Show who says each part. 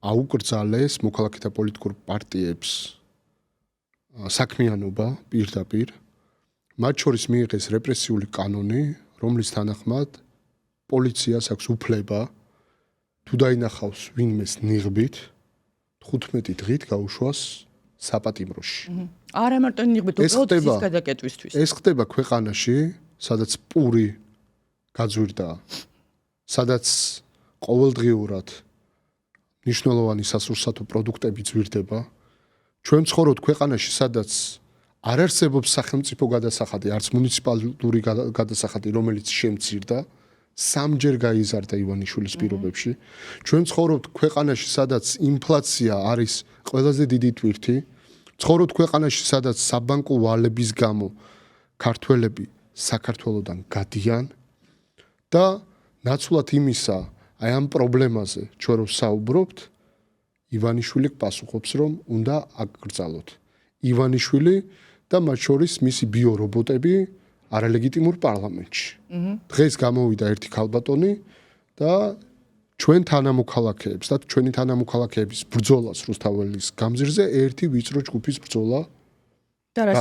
Speaker 1: აუკრძალეს მოქალაქეთა პოლიტიკურ პარტიებს საქმიანობა პირდაპირ, მათ შორის მიიღეს რეპრესიული კანონი, რომლის თანახმად პოლიციას აქვს უფლება თუ დაინახავს ვინმეს ნიღბით 15 დღით გაუშვას საპატიმროში.
Speaker 2: არა მარტო ნიღბით, უბრალოდ ის გადაკეტვისთვის.
Speaker 1: ეს ხდება ქვეყანაში, სადაც პური გაძვირდა, სადაც ყოველდღიურად მნიშვნელოვანი სასურსათო პროდუქტები ძვირდება. ჩვენ ცხოვრობთ ქვეყანაში, სადაც არ არსებობს სახელმწიფო გადასახადი, არც მუნიციპალური გადასახადი, რომელიც შემცირდა, სამჯერ გაიზარდა ივანიშვილის პირობებში. ჩვენ ცხოვრობთ ქვეყანაში, სადაც ინფლაცია არის ყველაზე დიდი ტვირთი. ცხოვრობთ ქვეყანაში, სადაც საბანკო ვალების გამო ქართველები საქართველოდან გადიან და ნაცვლად იმისა, აი ამ პრობლემაზე ჩვენ რო საუბრობთ, ივანიშვილი პასუხობს, რომ უნდა აკრძალოთ. ივანიშვილი და მათ შორის მისი ბიორობოტები არალეგიტიმურ პარლამენტში. დღეს გამოვიდა ერთი ქალბატონი და ჩვენ თანამოქალაქეებს და ჩვენი თანამოქალაქეების ბრძოლას რუსთაველის გამზირზე ერთი ვიწრო ჯგუფის ბრძოლა
Speaker 2: და რა